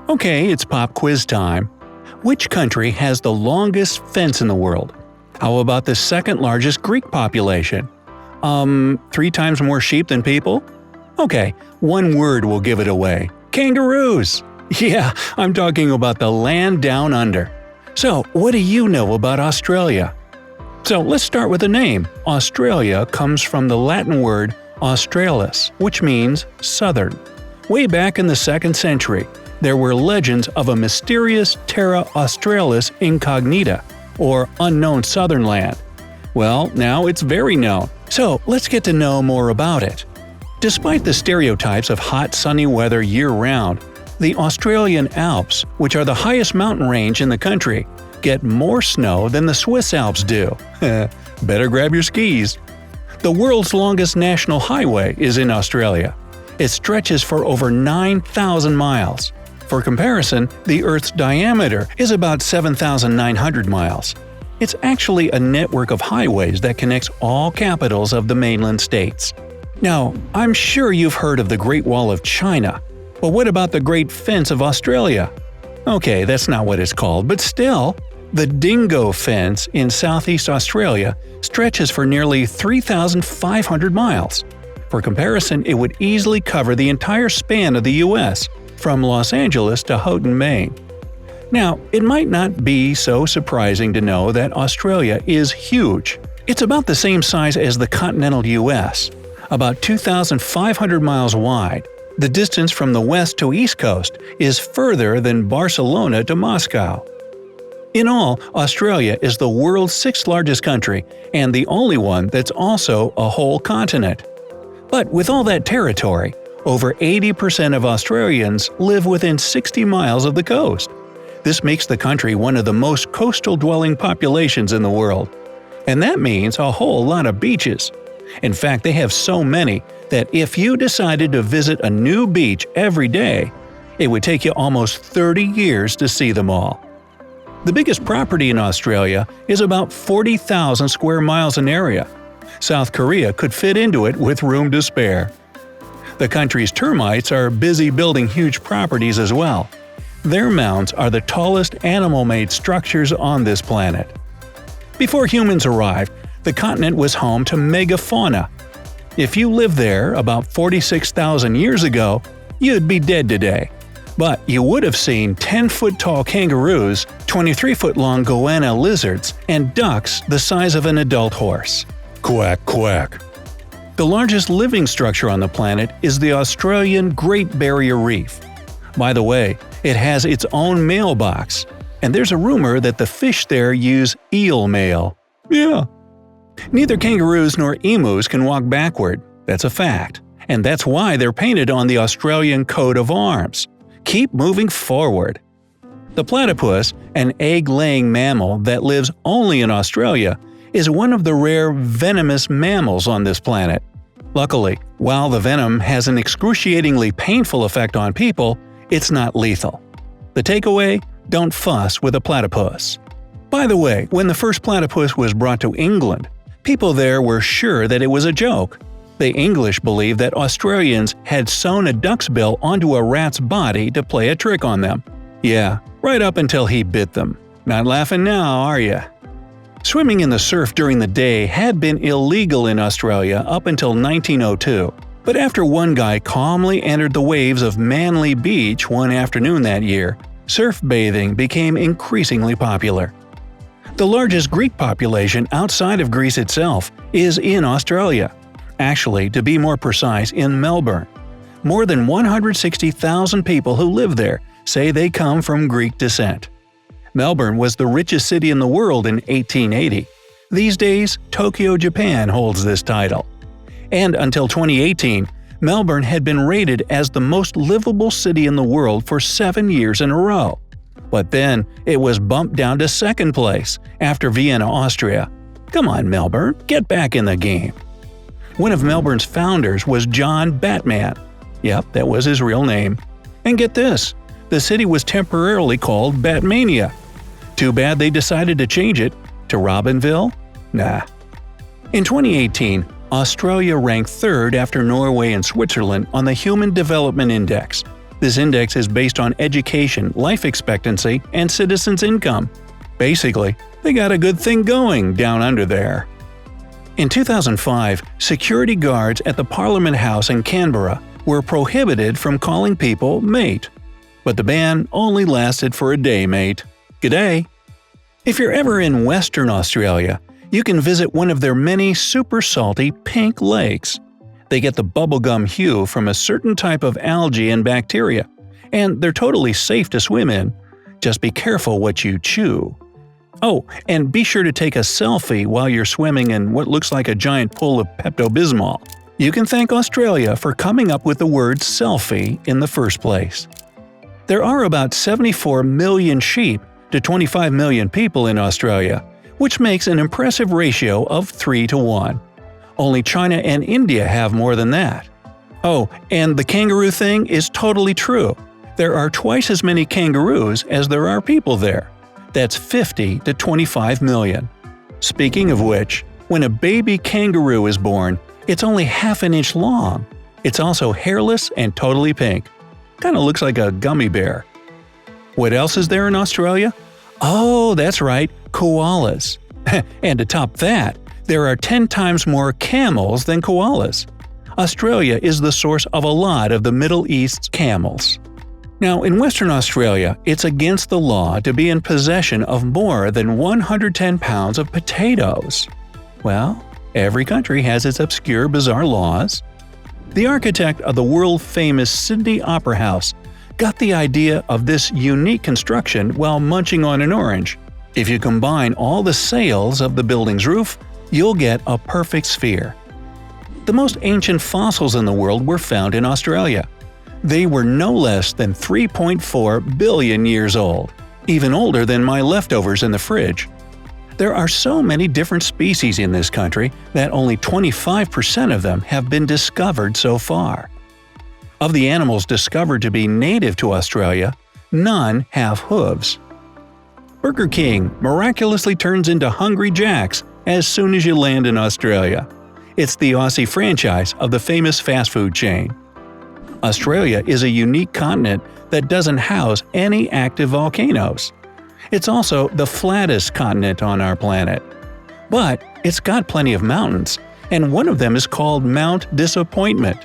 Okay, it's pop quiz time. Which country has the longest fence in the world? How about the second largest Greek population? 3 times more sheep than people? Okay, one word will give it away. Kangaroos! Yeah, I'm talking about the land down under. So, what do you know about Australia? So, let's start with the name. Australia comes from the Latin word australis, which means southern. Way back in the 2nd century, there were legends of a mysterious Terra Australis Incognita, or unknown southern land. Well, now it's very known, so let's get to know more about it. Despite the stereotypes of hot, sunny weather year-round, the Australian Alps, which are the highest mountain range in the country, get more snow than the Swiss Alps do. Better grab your skis. The world's longest national highway is in Australia. It stretches for over 9,000 miles. For comparison, the Earth's diameter is about 7,900 miles. It's actually a network of highways that connects all capitals of the mainland states. Now, I'm sure you've heard of the Great Wall of China, but what about the Great Fence of Australia? Okay, that's not what it's called, but still, the Dingo Fence in southeast Australia stretches for nearly 3,500 miles. For comparison, it would easily cover the entire span of the U.S., from Los Angeles to Houghton, Maine. Now, it might not be so surprising to know that Australia is huge. It's about the same size as the continental U.S., about 2,500 miles wide. The distance from the west to east coast is further than Barcelona to Moscow. In all, Australia is the world's 6th largest country and the only one that's also a whole continent. But with all that territory, over 80% of Australians live within 60 miles of the coast. This makes the country one of the most coastal-dwelling populations in the world. And that means a whole lot of beaches. In fact, they have so many that if you decided to visit a new beach every day, it would take you almost 30 years to see them all. The biggest property in Australia is about 40,000 square miles in area. South Korea could fit into it with room to spare. The country's termites are busy building huge properties as well. Their mounds are the tallest animal-made structures on this planet. Before humans arrived, the continent was home to mega-fauna. If you lived there about 46,000 years ago, you'd be dead today. But you would have seen 10-foot-tall kangaroos, 23-foot-long goanna lizards, and ducks the size of an adult horse. Quack, quack. The largest living structure on the planet is the Australian Great Barrier Reef. By the way, it has its own mailbox, and there's a rumor that the fish there use eel mail. Yeah. Neither kangaroos nor emus can walk backward, that's a fact, and that's why they're painted on the Australian coat of arms. Keep moving forward. The platypus, an egg-laying mammal that lives only in Australia, is one of the rare venomous mammals on this planet. Luckily, while the venom has an excruciatingly painful effect on people, it's not lethal. The takeaway? Don't fuss with a platypus. By the way, when the first platypus was brought to England, people there were sure that it was a joke. The English believed that Australians had sewn a duck's bill onto a rat's body to play a trick on them. Yeah, right up until he bit them. Not laughing now, are you? Swimming in the surf during the day had been illegal in Australia up until 1902, but after one guy calmly entered the waves of Manly Beach one afternoon that year, surf bathing became increasingly popular. The largest Greek population outside of Greece itself is in Australia. Actually, to be more precise, in Melbourne. More than 160,000 people who live there say they come from Greek descent. Melbourne was the richest city in the world in 1880. These days, Tokyo, Japan holds this title. And until 2018, Melbourne had been rated as the most livable city in the world for 7 years in a row. But then, it was bumped down to 2nd place, after Vienna, Austria. Come on, Melbourne, get back in the game. One of Melbourne's founders was John Batman. Yep, that was his real name. And get this, the city was temporarily called Batmania. Too bad they decided to change it to Robinville? Nah. In 2018, Australia ranked third after Norway and Switzerland on the Human Development Index. This index is based on education, life expectancy, and citizens' income. Basically, they got a good thing going down under there. In 2005, security guards at the Parliament House in Canberra were prohibited from calling people mate. But the ban only lasted for a day, mate. G'day! If you're ever in Western Australia, you can visit one of their many super salty pink lakes. They get the bubblegum hue from a certain type of algae and bacteria, and they're totally safe to swim in. Just be careful what you chew. Oh, and be sure to take a selfie while you're swimming in what looks like a giant pool of Pepto-Bismol. You can thank Australia for coming up with the word selfie in the first place. There are about 74 million sheep to 25 million people in Australia, which makes an impressive ratio of 3 to 1. Only China and India have more than that. Oh, and the kangaroo thing is totally true. There are twice as many kangaroos as there are people there. That's 50 to 25 million. Speaking of which, when a baby kangaroo is born, it's only half an inch long. It's also hairless and totally pink. Kinda looks like a gummy bear. What else is there in Australia? Oh, that's right, koalas. And to top that, there are 10 times more camels than koalas. Australia is the source of a lot of the Middle East's camels. Now, in Western Australia, it's against the law to be in possession of more than 110 pounds of potatoes. Well, every country has its obscure, bizarre laws. The architect of the world-famous Sydney Opera House got the idea of this unique construction while munching on an orange. If you combine all the sails of the building's roof, you'll get a perfect sphere. The most ancient fossils in the world were found in Australia. They were no less than 3.4 billion years old, even older than my leftovers in the fridge. There are so many different species in this country that only 25% of them have been discovered so far. Of the animals discovered to be native to Australia, none have hooves. Burger King miraculously turns into Hungry Jack's as soon as you land in Australia. It's the Aussie franchise of the famous fast food chain. Australia is a unique continent that doesn't house any active volcanoes. It's also the flattest continent on our planet. But it's got plenty of mountains, and one of them is called Mount Disappointment.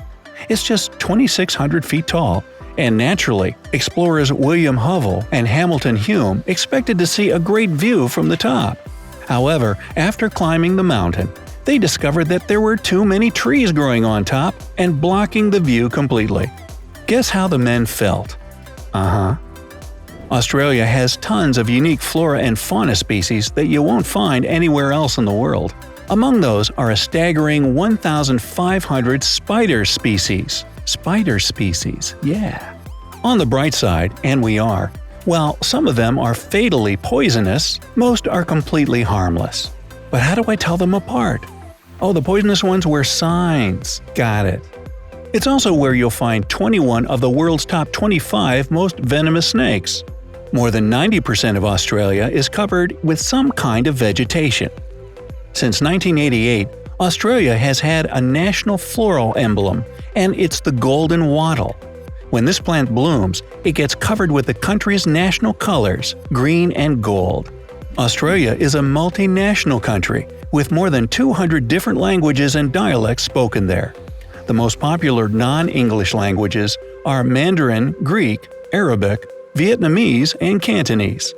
It's just 2,600 feet tall, and naturally, explorers William Hovell and Hamilton Hume expected to see a great view from the top. However, after climbing the mountain, they discovered that there were too many trees growing on top and blocking the view completely. Guess how the men felt? Australia has tons of unique flora and fauna species that you won't find anywhere else in the world. Among those are a staggering 1,500 spider species. Spider species, yeah. On the bright side, and we are, while some of them are fatally poisonous, most are completely harmless. But how do I tell them apart? Oh, the poisonous ones wear signs. Got it. It's also where you'll find 21 of the world's top 25 most venomous snakes. More than 90% of Australia is covered with some kind of vegetation. Since 1988, Australia has had a national floral emblem, and it's the golden wattle. When this plant blooms, it gets covered with the country's national colors, green and gold. Australia is a multinational country, with more than 200 different languages and dialects spoken there. The most popular non-English languages are Mandarin, Greek, Arabic, Vietnamese, and Cantonese.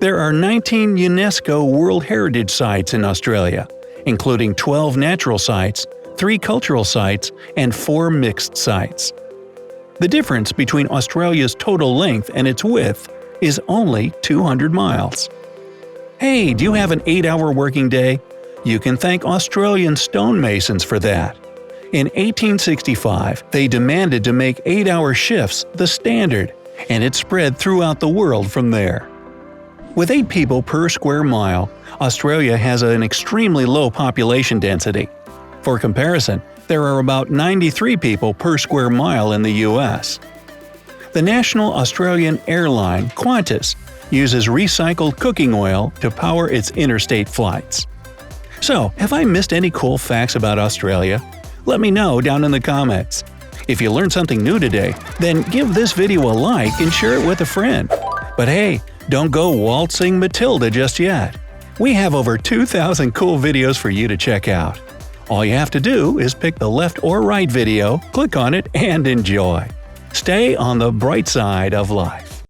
There are 19 UNESCO World Heritage Sites in Australia, including 12 natural sites, 3 cultural sites, and 4 mixed sites. The difference between Australia's total length and its width is only 200 miles. Hey, do you have an 8-hour working day? You can thank Australian stonemasons for that. In 1865, they demanded to make 8-hour shifts the standard, and it spread throughout the world from there. With 8 people per square mile, Australia has an extremely low population density. For comparison, there are about 93 people per square mile in the US. The national Australian airline Qantas uses recycled cooking oil to power its interstate flights. So, have I missed any cool facts about Australia? Let me know down in the comments. If you learned something new today, then give this video a like and share it with a friend. But hey, don't go waltzing Matilda just yet. We have over 2,000 cool videos for you to check out. All you have to do is pick the left or right video, click on it, and enjoy. Stay on the bright side of life.